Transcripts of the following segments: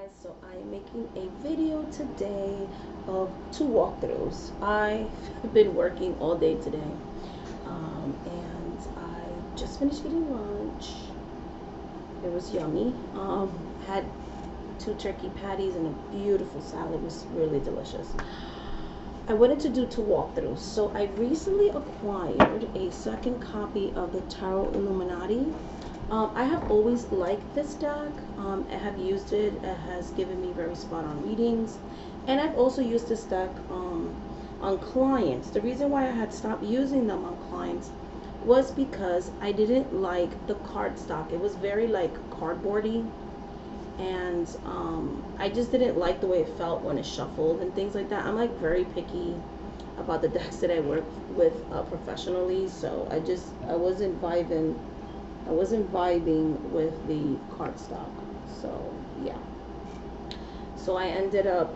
guys, so I am making a video today of two walkthroughs. I've been working all day today, and I just finished eating lunch. It was yummy. Had two turkey patties and a beautiful salad. It was really delicious. I wanted to do two walkthroughs, so I recently acquired a second copy of the Tarot Illuminati. I have always liked this deck. I have used it. It has given me very spot on readings. And I've also used this deck on clients. The reason why I had stopped using them on clients was because I didn't like the cardstock. It was very like cardboardy. And I just didn't like the way it felt when it shuffled and things like that. I'm like very picky about the decks that I work with professionally. So I wasn't vibing with the cardstock. So yeah. So I ended up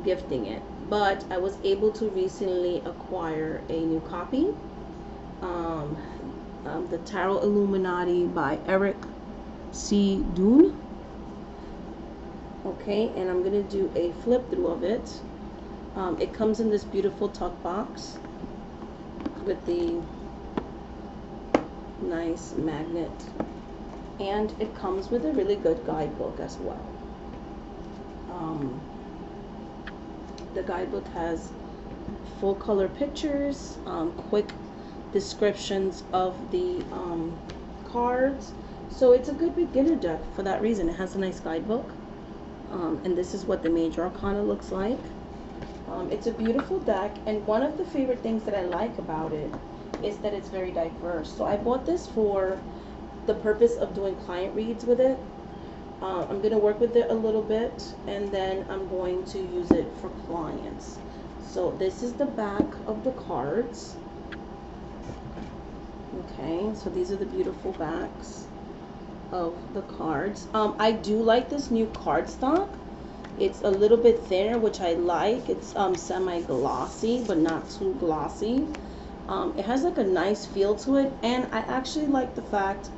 gifting it. But I was able to recently acquire a new copy. The Tarot Illuminati by Eric C. Dune. Okay, and I'm gonna do a flip through of it. It comes in this beautiful tuck box with the nice magnet, and it comes with a really good guidebook as well. The guidebook has full color pictures, quick descriptions of the cards, so it's a good beginner deck for that reason. It has a nice guidebook, and this is what the major arcana looks like. It's a beautiful deck, and one of the favorite things that I like about it is that it's very diverse. So I bought this for the purpose of doing client reads with it. I'm going to work with it a little bit, and then I'm going to use it for clients. So this is the back of the cards. Okay, so these are the beautiful backs of the cards. I do like this new cardstock. It's a little bit thinner, which I like. It's semi-glossy, but not too glossy. It has like a nice feel to it, and I actually like the fact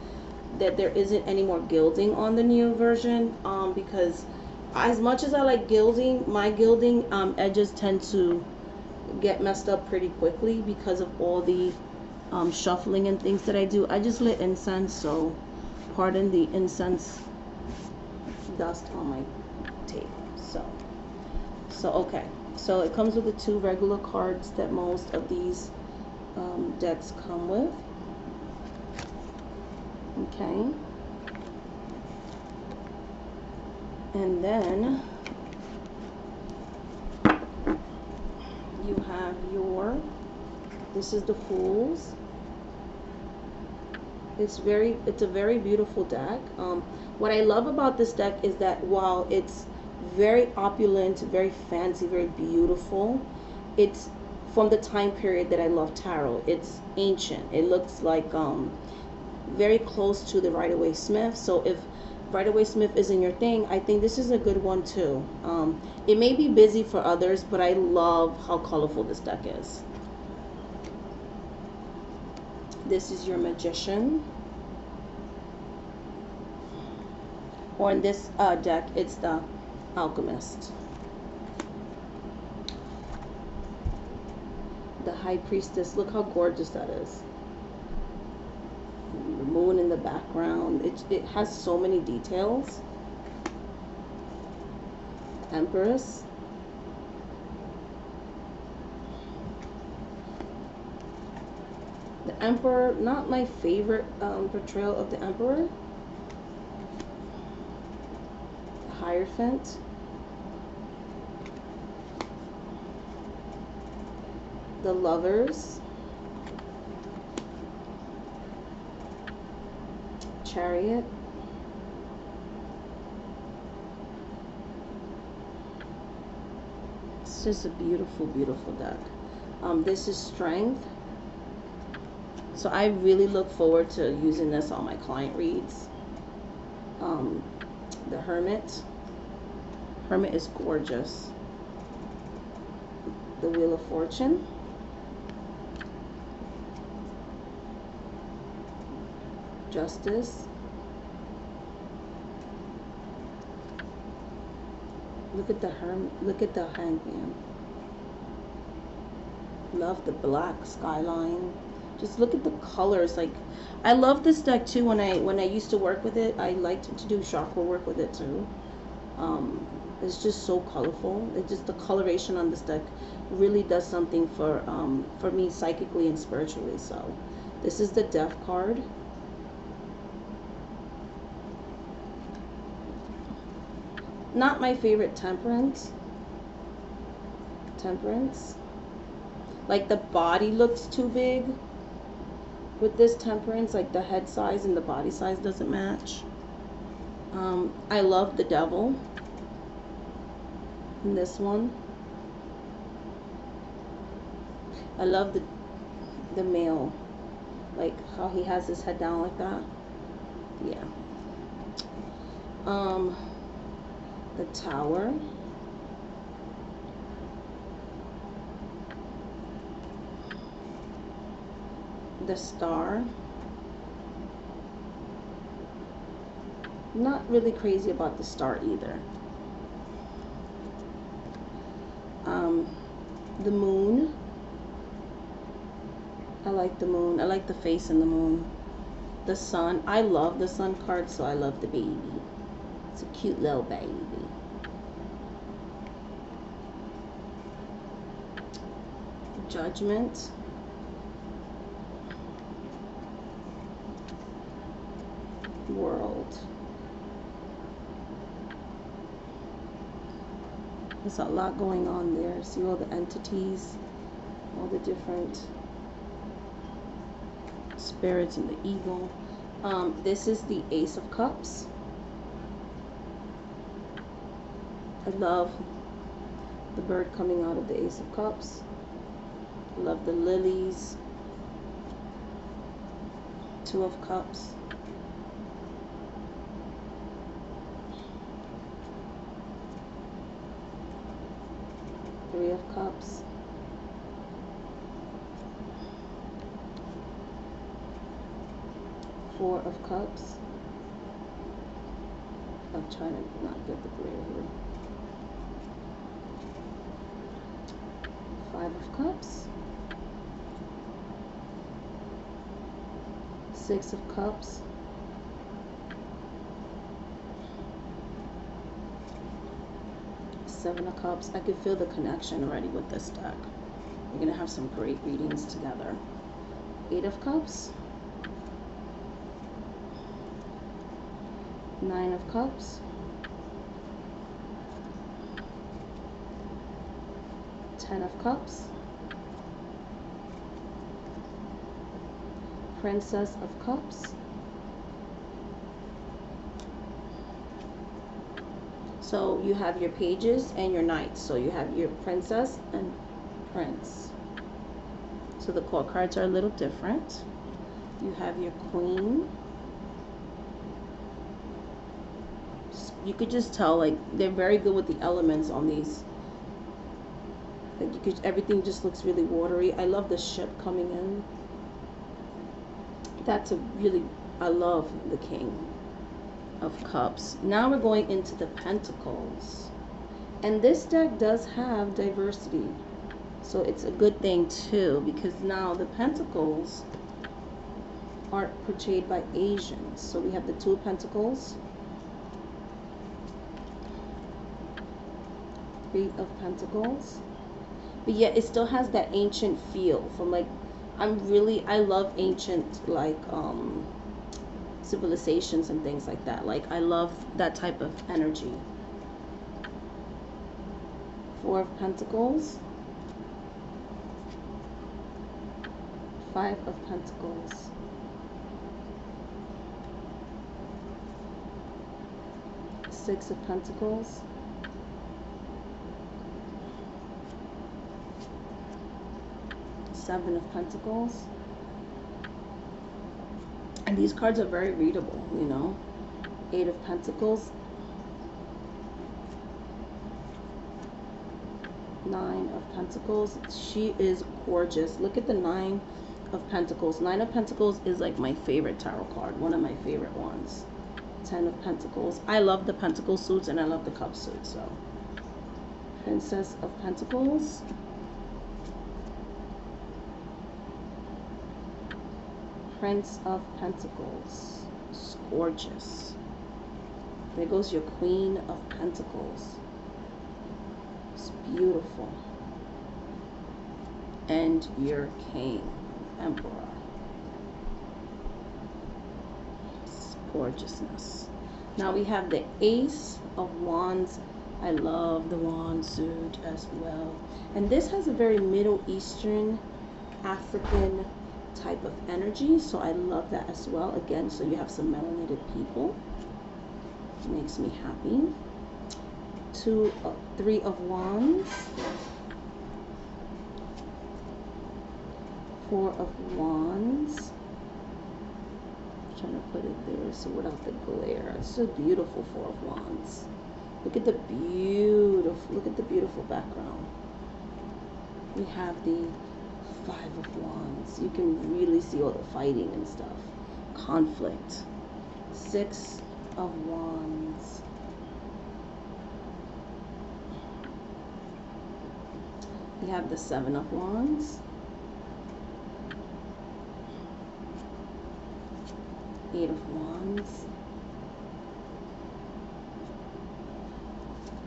that there isn't any more gilding on the new version, because as much as I like gilding, my gilding edges tend to get messed up pretty quickly because of all the shuffling and things that I do. I just lit incense, so pardon the incense dust on my tape. So okay, so it comes with the two regular cards that most of these decks come with. Okay, and then you have this is the Fools. It's a very beautiful deck. What I love about this deck is that while it's very opulent, very fancy, very beautiful, it's from the time period that I love tarot. It's ancient. It looks like very close to the Rider-Waite-Smith. So if Rider-Waite-Smith isn't your thing, I think this is a good one too. It may be busy for others, but I love how colorful this deck is. This is your Magician. Or in this deck, it's the Alchemist. The High Priestess. Look how gorgeous that is. The moon in the background. It has so many details. Empress. The Emperor, not my favorite portrayal of the Emperor. Hierophant. The Lovers. Chariot. It's just a beautiful, beautiful deck. This is Strength. So I really look forward to using this on my client reads. The Hermit. Hermit is gorgeous. The Wheel of Fortune. Justice. Look at the look at the hangman. Love the black skyline. Just look at the colors. Like, I love this deck too. When I used to work with it, I liked to do chakra work with it too. It's just so colorful. It just, the coloration on this deck really does something for me psychically and spiritually. So this is the Death card. Not my favorite. Temperance. Like, the body looks too big with this Temperance. Like, the head size and the body size doesn't match. I love the Devil in this one. I love the male, like how he has his head down like that. Yeah. The Tower. The Star. Not really crazy about the Star either. The Moon. I like the Moon. I like the face in the Moon. The Sun. I love the Sun card, so I love the baby. It's a cute little baby. Judgment. World. There's a lot going on there. See all the entities, all the different spirits and the eagle. This is the Ace of Cups. I love the bird coming out of the Ace of Cups. I love the lilies. Two of Cups. Three of Cups. Four of Cups. I'm trying to not get the glare here. Five of Cups. Six of Cups. Seven of Cups. I can feel the connection already with this deck. We're going to have some great readings together. Eight of Cups. Nine of Cups. 10 of Cups. Princess of Cups. So you have your pages and your knights. So you have your princess and prince. So the core cards are a little different. You have your queen. You could just tell, like, they're very good with the elements on these. Like, you could, everything just looks really watery. I love the ship coming in. That's a really, I love the King of Cups. Now we're going into the Pentacles. And this deck does have diversity. So it's a good thing too, because now the Pentacles are portrayed by Asians. So we have the Two of Pentacles. Eight of Pentacles. But yet it still has that ancient feel from, like, I love ancient, like, civilizations and things like that. Like, I love that type of energy. Four of Pentacles. Five of Pentacles. Six of Pentacles. Seven of Pentacles. And these cards are very readable, you know. Eight of Pentacles. Nine of Pentacles. She is gorgeous. Look at the Nine of Pentacles. Nine of Pentacles is like my favorite tarot card. One of my favorite ones. 10 of Pentacles. I love the Pentacle suits and I love the Cup suits. So Princess of Pentacles. Prince of Pentacles. It's gorgeous. There goes your Queen of Pentacles. It's beautiful. And your King, Emperor. It's gorgeousness. Now we have the Ace of Wands. I love the wand suit as well. And this has a very Middle Eastern, African type of energy. So I love that as well. Again, so you have some melanated people. It makes me happy. Three of Wands. Four of Wands. I'm trying to put it there so without the glare. It's a beautiful Four of Wands. Look at the beautiful background. We have the Five of Wands. You can really see all the fighting and stuff. Conflict. Six of Wands. We have the Seven of Wands. Eight of Wands.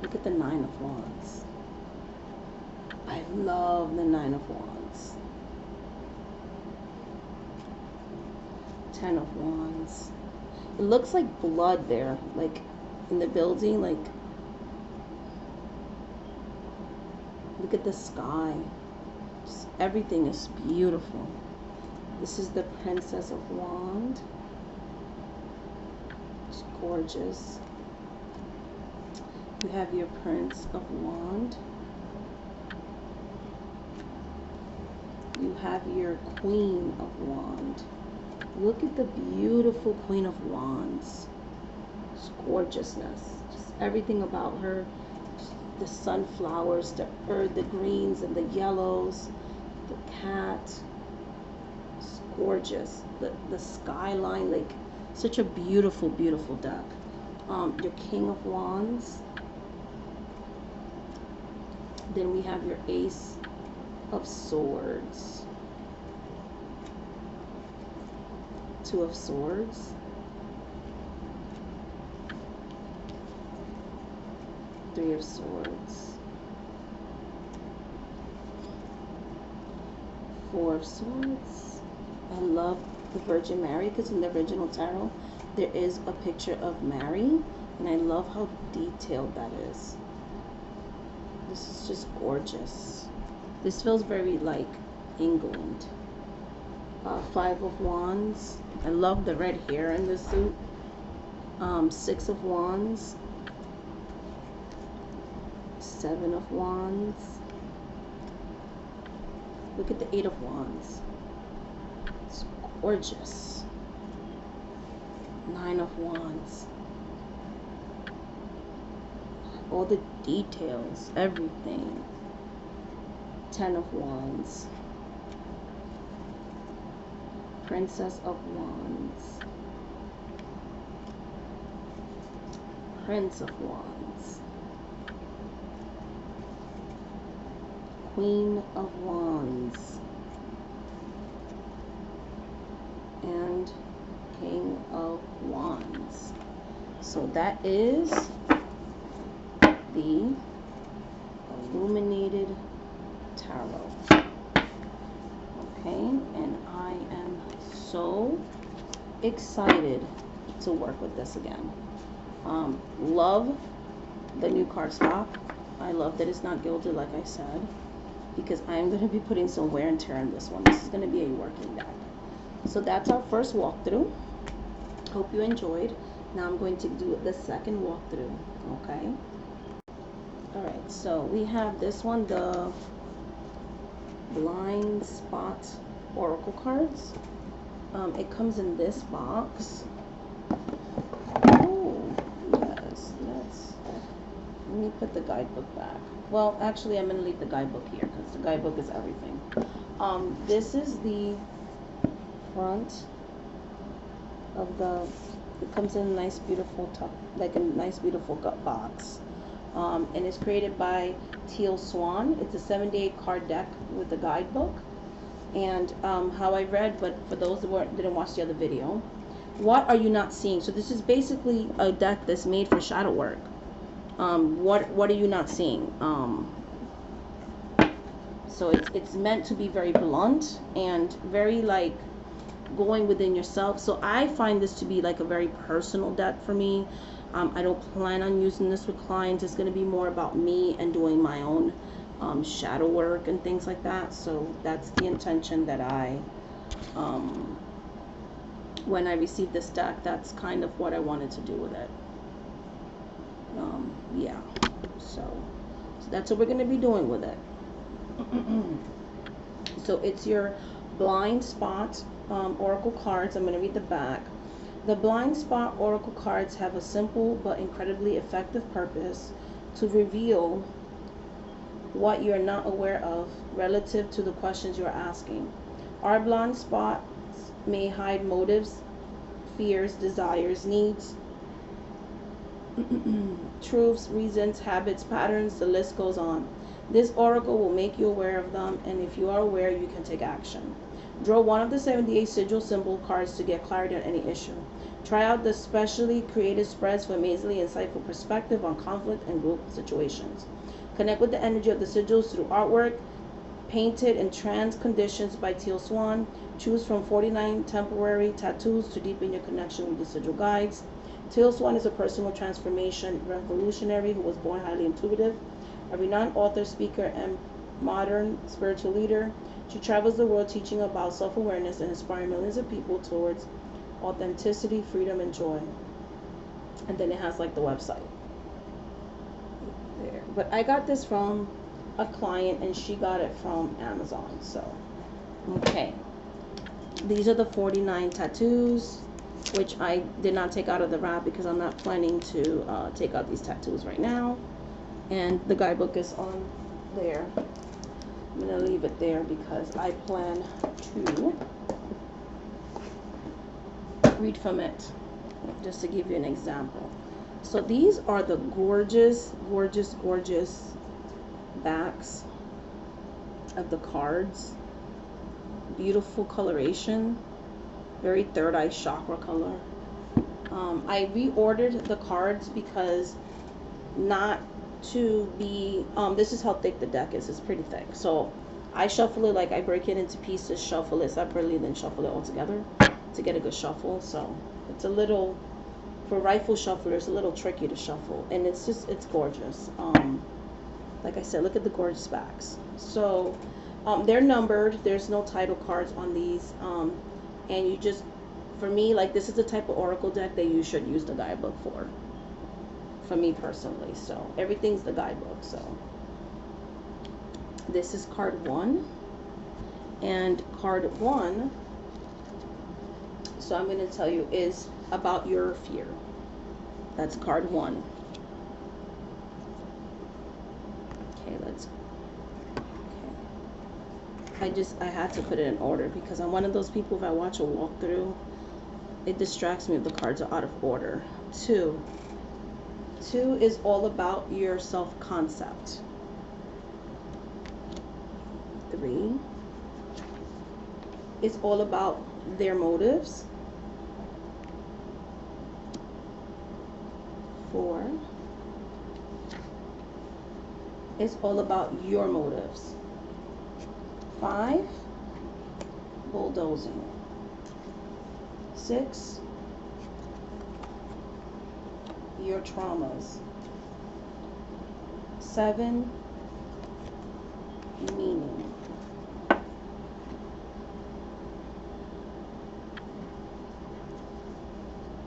Look at the Nine of Wands. I love the Nine of Wands. Ten of Wands. It looks like blood there, like in the building, like look at the sky. Just, everything is beautiful. This is the Princess of Wands. It's gorgeous. You have your Prince of Wands. You have your Queen of Wands. Look at the beautiful Queen of Wands. It's gorgeousness. Just everything about her. The sunflowers, the earth, the greens and the yellows, the cat. It's gorgeous. The skyline, like such a beautiful, beautiful deck. Your King of Wands. Then we have your Ace of Swords. Two of Swords. Three of Swords. Four of Swords. I love the Virgin Mary because in the original tarot there is a picture of Mary, and I love how detailed that is. This is just gorgeous. This feels very like England. Five of Wands. I love the red hair in this suit. Six of Wands. Seven of Wands. Look at the Eight of Wands. It's gorgeous. Nine of Wands. All the details, everything. Ten of Wands. Princess of Wands. Prince of Wands. Queen of Wands. And King of Wands. So that is the Illuminated Tarot. Okay, and I am so excited to work with this again. Love the new cardstock. I love that it's not gilded, like I said, because I'm going to be putting some wear and tear in this one. This is going to be a working deck. So that's our first walkthrough. Hope you enjoyed. Now I'm going to do the second walkthrough. Okay. Alright, so we have this one, the Blind Spot Oracle cards. It comes in this box. Oh, yes, let me put the guidebook back. Well, actually, I'm going to leave the guidebook here because the guidebook is everything. This is the front of the, it comes in a nice, beautiful top, like a nice, beautiful gut box. and it's created by Teal Swan. It's a 78 card deck with a guidebook. And how I read, but for those that didn't watch the other video, what are you not seeing? So this is basically a deck that's made for shadow work. What are you not seeing? So it's meant to be very blunt and very like going within yourself. So I find this to be like a very personal deck for me. I don't plan on using this with clients. It's going to be more about me and doing my own shadow work and things like that. So that's the intention that I when I received this deck, that's kind of what I wanted to do with it. Yeah, so that's what we're going to be doing with it. So it's your blind spot oracle cards. I'm going to read the back. The blind spot oracle cards have a simple but incredibly effective purpose to reveal what you're not aware of relative to the questions you're asking. Our blind spots may hide motives, fears, desires, needs, truths, reasons, habits, patterns, the list goes on. This oracle will make you aware of them, and if you are aware, you can take action. Draw one of the 78 sigil symbol cards to get clarity on any issue. Try out the specially created spreads for amazingly insightful perspective on conflict and group situations. Connect with the energy of the sigils through artwork painted in trance conditions by Teal Swan. Choose from 49 temporary tattoos to deepen your connection with the sigil guides. Teal Swan is a personal transformation revolutionary who was born highly intuitive, a renowned author, speaker, and modern spiritual leader. She travels the world teaching about self-awareness and inspiring millions of people towards authenticity, freedom, and joy. And then it has like the website there. But I got this from a client and she got it from Amazon. So, okay. These are the 49 tattoos, which I did not take out of the wrap because I'm not planning to take out these tattoos right now. And the guidebook is on there. I'm going to leave it there because I plan to read from it, just to give you an example. So these are the gorgeous, gorgeous, gorgeous backs of the cards. Beautiful coloration, very third eye chakra color. I reordered the cards because not to be this is how thick the deck is. It's pretty thick, so I shuffle it, like I break it into pieces, shuffle it separately, then shuffle it all together to get a good shuffle. So it's a little, for rifle shufflers, a little tricky to shuffle, and it's gorgeous. Like I said, look at the gorgeous backs. So they're numbered. There's no title cards on these, and you just, for me, like, this is the type of oracle deck that you should use the guidebook for me personally. So everything's the guidebook. So this is card 1, and card 1, so I'm going to tell you, is about your fear. That's card 1. Okay, I had to put it in order because I'm one of those people, if I watch a walkthrough, it distracts me if the cards are out of order. 2 is all about your self-concept. 3 is all about their motives. 4 is all about your motives. 5, bulldozing. 6, your traumas. 7, meaning.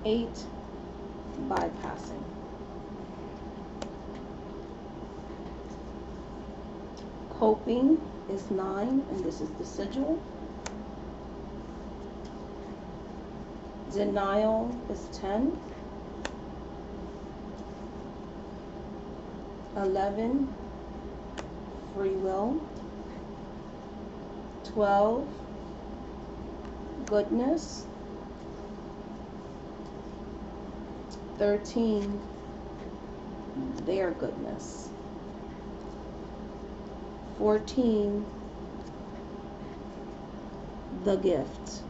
8, bypassing. Coping is 9, and this is the sigil. Denial is 10. 11, free will. 12, goodness. 13, their goodness. 14, the gift.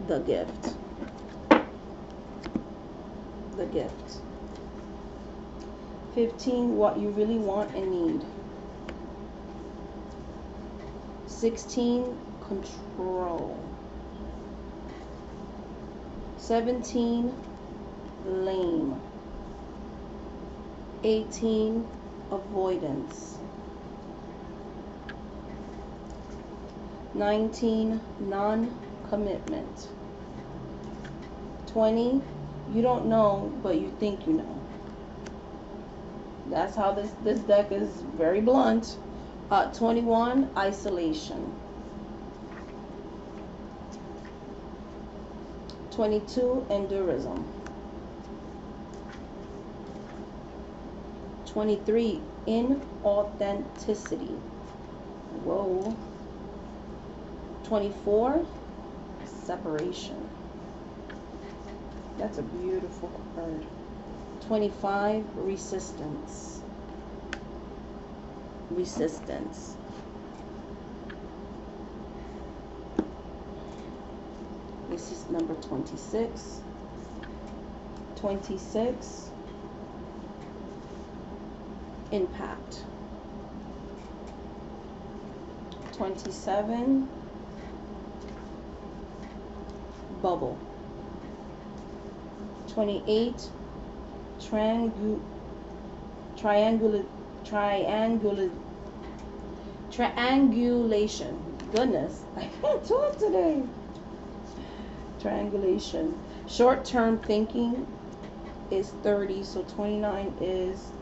The gift. The gift. 15, what you really want and need. 16, control. 17, lame. 18, avoidance. 19, non-commitment. 20, you don't know, but you think you know. That's how this deck is very blunt. 21, isolation. 22, endurism. 23, inauthenticity. Whoa. 24, separation. That's a beautiful card. 25, resistance. Resistance. This is number 26. 26, impact. 27, bubble. 28, triangulation. Goodness, I can't talk today. Triangulation. Short-term thinking is 30, so 29 is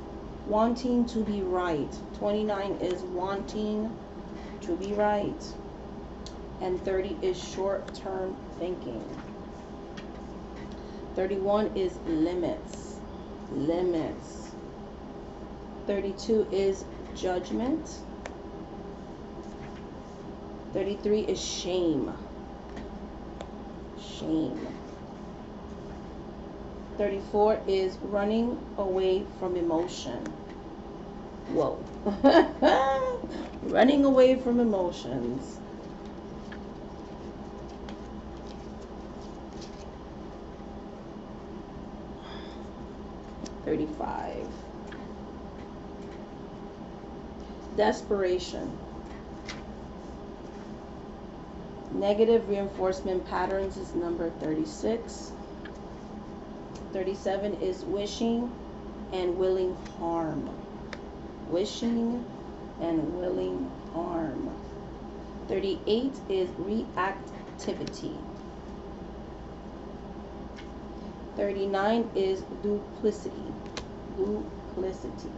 wanting to be right. 29 is wanting to be right. And 30 is short-term thinking. 31 is limits. Limits. 32 is judgment. 33 is shame. Shame. 34 is running away from emotion. Whoa. Running away from emotions. 35. Desperation. Negative reinforcement patterns is number 36. 37 is wishing and willing harm. Wishing and willing harm. 38 is reactivity. 39 is duplicity. Duplicity.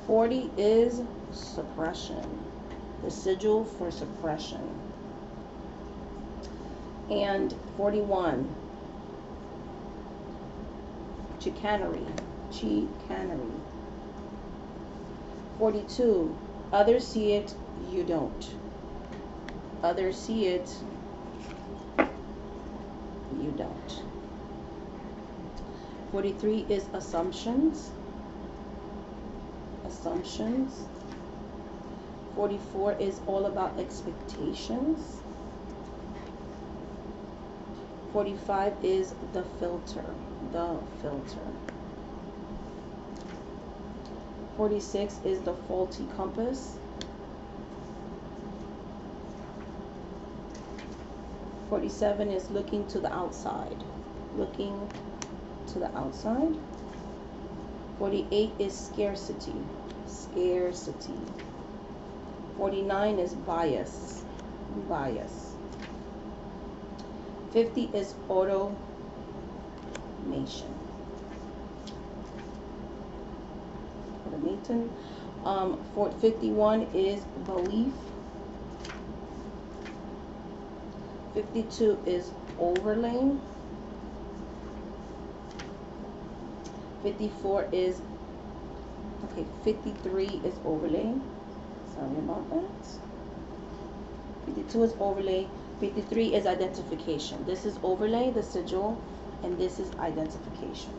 40 is suppression. The sigil for suppression. And 41, chicanery. Chicanery. 42, others see it, you don't. Others see it, you don't. 43 is assumptions. Assumptions. 44 is all about expectations. 45 is the filter. The filter. 46 is the faulty compass. 47 is looking to the outside. Looking to the outside. 48 is scarcity. Scarcity. 49 is bias. Bias. 50 is automation. 51 is belief. 52 is overlay. 54 is, okay, 53 is overlay. Sorry about that. 52 is overlay. 53 is identification. This is overlay, the sigil, and this is identification.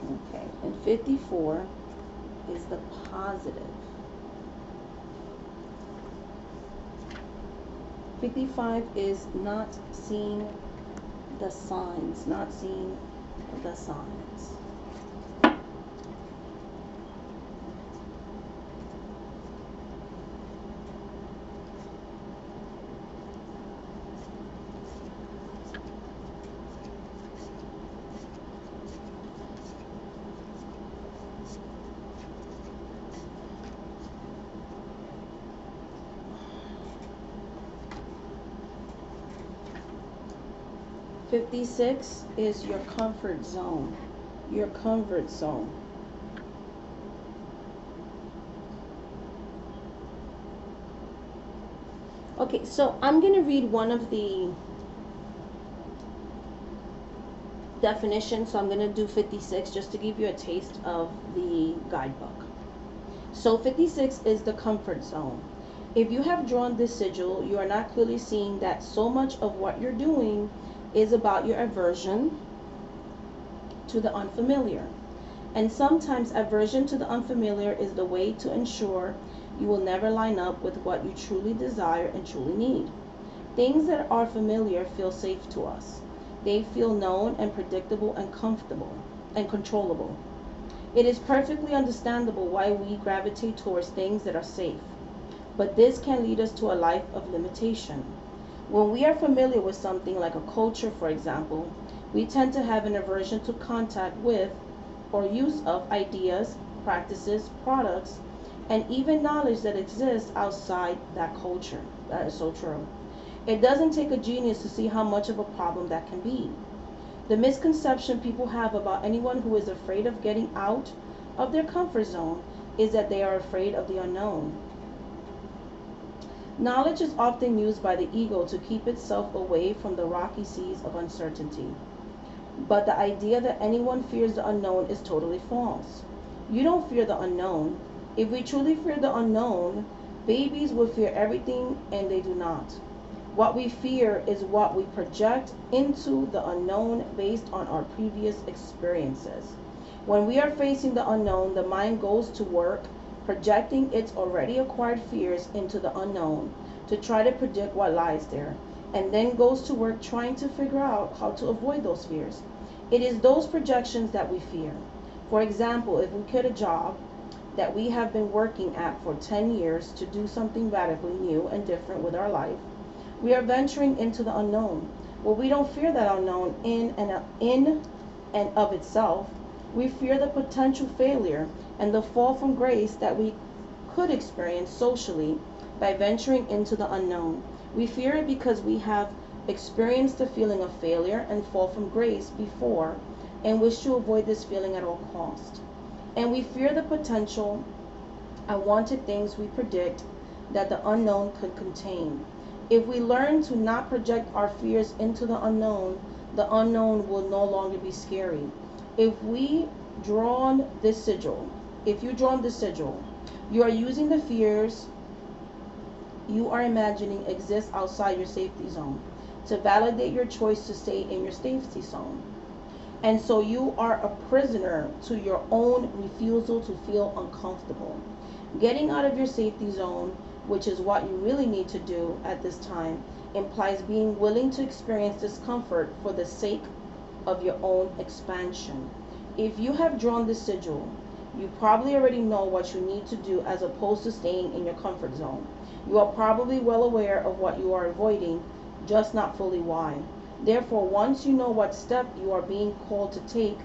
Okay, and 54 is the positive. 55 is not seeing the signs, not seeing the signs. 56 is your comfort zone. Your comfort zone. Okay, so I'm going to read one of the definitions. So I'm going to do 56 just to give you a taste of the guidebook. So 56 is the comfort zone. If you have drawn this sigil, you are not clearly seeing that so much of what you're doing is about your aversion to the unfamiliar. And sometimes aversion to the unfamiliar is the way to ensure you will never line up with what you truly desire and truly need. Things that are familiar feel safe to us. They feel known and predictable and comfortable and controllable. It is perfectly understandable why we gravitate towards things that are safe. But this can lead us to a life of limitation. When we are familiar with something like a culture, for example, we tend to have an aversion to contact with or use of ideas, practices, products, and even knowledge that exists outside that culture. That is so true. It doesn't take a genius to see how much of a problem that can be. The misconception people have about anyone who is afraid of getting out of their comfort zone is that they are afraid of the unknown. Knowledge is often used by the ego to keep itself away from the rocky seas of uncertainty. But the idea that anyone fears the unknown is totally false. You don't fear the unknown. If we truly fear the unknown, babies would fear everything, and they do not. What we fear is what we project into the unknown based on our previous experiences. When we are facing the unknown, the mind goes to work projecting its already acquired fears into the unknown to try to predict what lies there, and then goes to work trying to figure out how to avoid those fears. It is those projections that we fear. For example, if we quit a job that we have been working at for 10 years to do something radically new and different with our life, we are venturing into the unknown. Well, we don't fear that unknown in and of itself. We fear the potential failure and the fall from grace that we could experience socially by venturing into the unknown. We fear it because we have experienced the feeling of failure and fall from grace before and wish to avoid this feeling at all cost. And we fear the potential unwanted things we predict that the unknown could contain. If we learn to not project our fears into the unknown will no longer be scary. If you drawn this sigil, you are using the fears you are imagining exist outside your safety zone to validate your choice to stay in your safety zone. And so you are a prisoner to your own refusal to feel uncomfortable. Getting out of your safety zone, which is what you really need to do at this time, implies being willing to experience discomfort for the sake of your own expansion. If you have drawn this sigil, you probably already know what you need to do as opposed to staying in your comfort zone. You are probably well aware of what you are avoiding, just not fully why. Therefore, once you know what step you are being called to take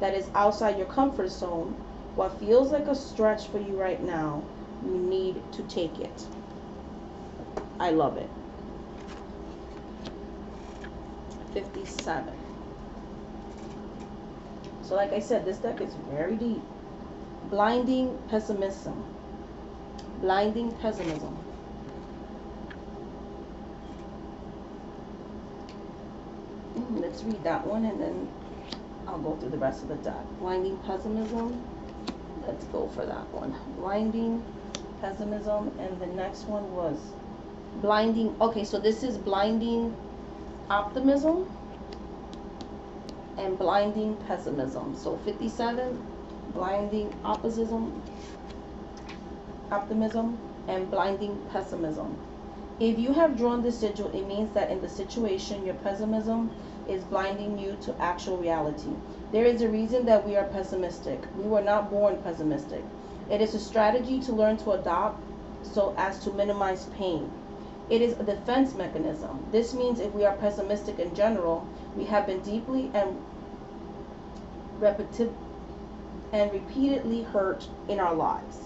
that is outside your comfort zone, what feels like a stretch for you right now, you need to take it. I love it. 57. So like I said, this deck is very deep. Blinding pessimism. Blinding pessimism. Let's read that one and then I'll go through the rest of the deck. Blinding pessimism. Let's go for that one. Blinding pessimism. And the next one was blinding. Okay, so this is blinding optimism. and blinding pessimism. So 57, blinding optimism, and blinding pessimism. If you have drawn this sigil, it means that in the situation, your pessimism is blinding you to actual reality. There is a reason that we are pessimistic. We were not born pessimistic. It is a strategy to learn to adopt so as to minimize pain. It is a defense mechanism. This means if we are pessimistic in general, we have been deeply and repeatedly hurt in our lives.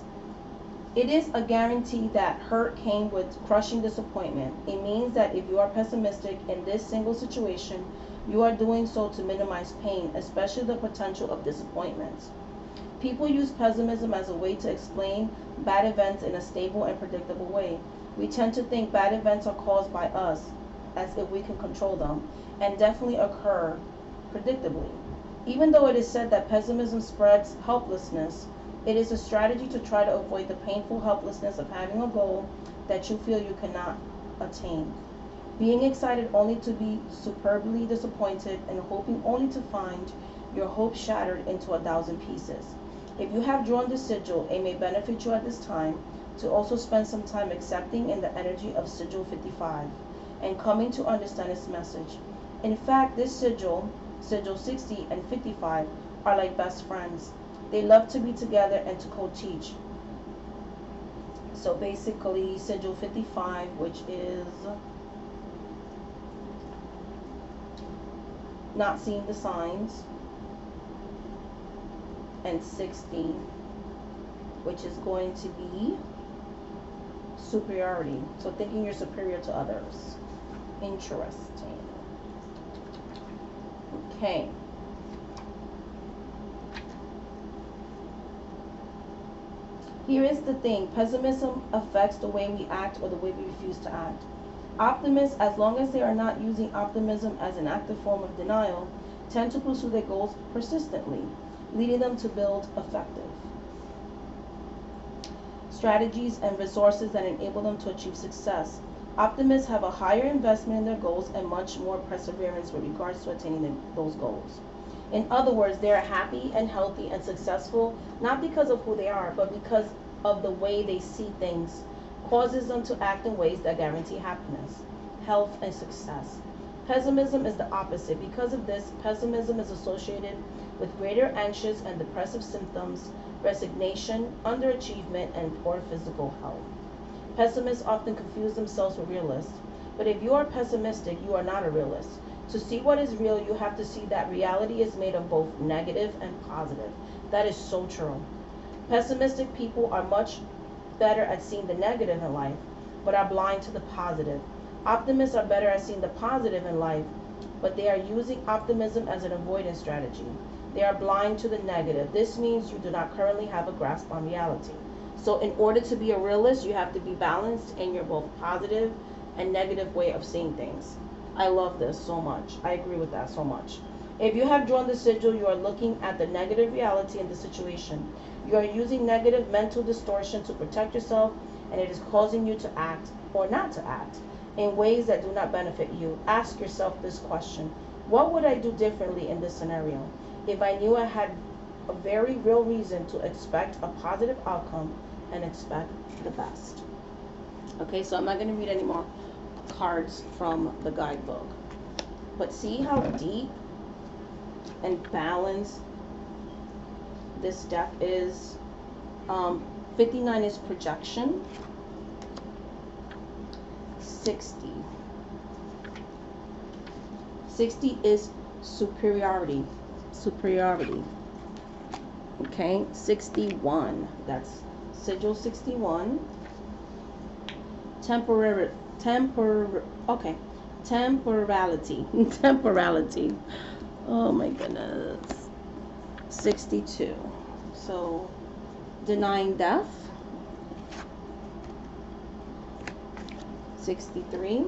It is a guarantee that hurt came with crushing disappointment. It means that if you are pessimistic in this single situation, you are doing so to minimize pain, especially the potential of disappointment. People use pessimism as a way to explain bad events in a stable and predictable way. We tend to think bad events are caused by us, as if we can control them, and definitely occur predictably. Even though it is said that pessimism spreads helplessness, it is a strategy to try to avoid the painful helplessness of having a goal that you feel you cannot attain. Being excited only to be superbly disappointed and hoping only to find your hope shattered into 1,000 pieces. If you have drawn the sigil, it may benefit you at this time to also spend some time accepting in the energy of sigil 55 and coming to understand its message. In fact, this sigil 60 and 55, are like best friends. They love to be together and to co-teach. So basically, sigil 55, which is not seeing the signs, and 60, which is going to be superiority. So thinking you're superior to others. Interesting. Okay. Here is the thing. Pessimism affects the way we act or the way we refuse to act. Optimists, as long as they are not using optimism as an active form of denial, tend to pursue their goals persistently, leading them to build effective strategies and resources that enable them to achieve success. Optimists have a higher investment in their goals and much more perseverance with regards to attaining those goals. In other words, they are happy and healthy and successful, not because of who they are, but because of the way they see things, causes them to act in ways that guarantee happiness, health, and success. Pessimism is the opposite. Because of this, pessimism is associated with greater anxious and depressive symptoms, resignation, underachievement, and poor physical health. Pessimists often confuse themselves with realists. But if you are pessimistic, you are not a realist. To see what is real, you have to see that reality is made of both negative and positive. That is so true. Pessimistic people are much better at seeing the negative in life, but are blind to the positive. Optimists are better at seeing the positive in life, but they are using optimism as an avoidance strategy. They are blind to the negative. This means you do not currently have a grasp on reality. So in order to be a realist, you have to be balanced in your both positive and negative way of seeing things. I love this so much. I agree with that so much. If you have drawn the sigil, you are looking at the negative reality in the situation. You are using negative mental distortion to protect yourself, and it is causing you to act or not to act in ways that do not benefit you. Ask yourself this question: what would I do differently in this scenario if I knew I had a very real reason to expect a positive outcome and expect the best? Okay, so I'm not going to read any more cards from the guidebook, but see how deep and balanced this deck is. 59 is projection. 60 is superiority. Okay, 61, that's sigil 61. Temporality. Temporality. Oh my goodness. 62. So denying death. 63.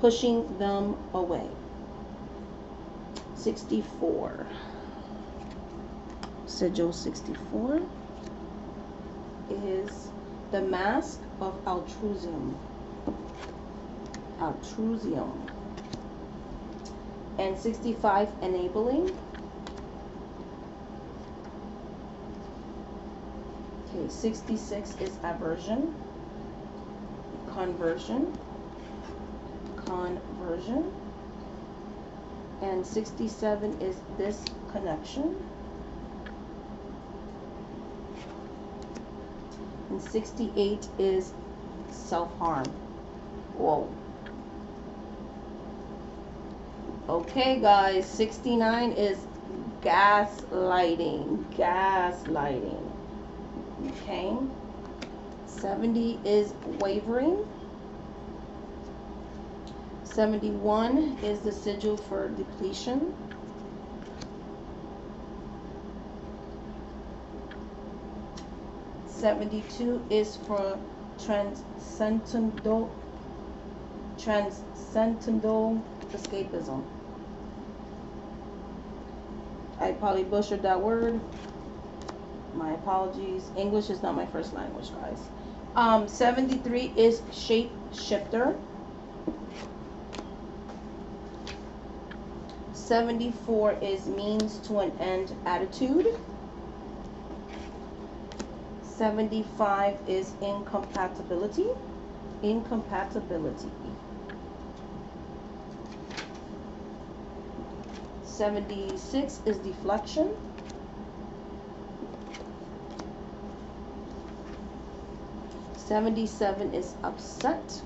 Pushing them away. 64. Sigil 64 is the mask of altruism. And 65, enabling. Okay, 66 is aversion, conversion, and 67 is disconnection, and 68 is self-harm. Whoa. Okay, guys, 69 is gaslighting. Okay. 70 is wavering. 71 is the sigil for depletion. 72 is for transcendental escapism. I probably butchered that word. My apologies. English is not my first language, guys. 73 is shapeshifter. 74 is means to an end attitude. 75 is incompatibility. 76 is deflection. 77 is upset.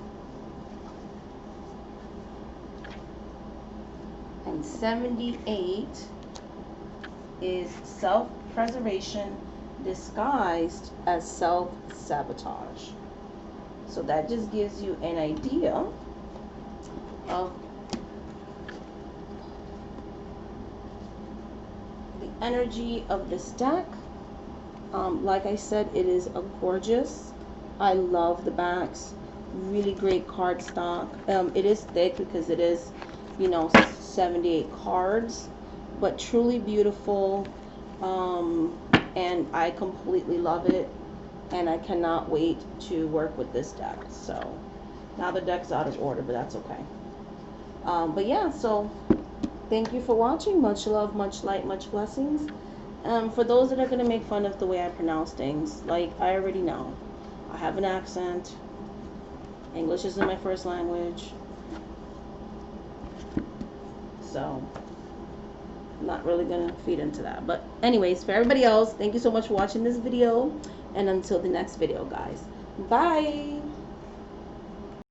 And 78 is self-preservation disguised as self-sabotage. So that just gives you an idea of the energy of this deck. Like I said, it is a gorgeous. I love the backs. Really great card stock. It is thick because it is, 78 cards, but truly beautiful. And I completely love it, and I cannot wait to work with this deck. So now the deck's out of order, but that's okay. But yeah, so thank you for watching. Much love, much light, much blessings. For those that are going to make fun of the way I pronounce things, like, I already know I have an accent. English isn't my first language, so I'm not really gonna feed into that. But anyways, for everybody else, thank you so much for watching this video, and until the next video, guys, bye.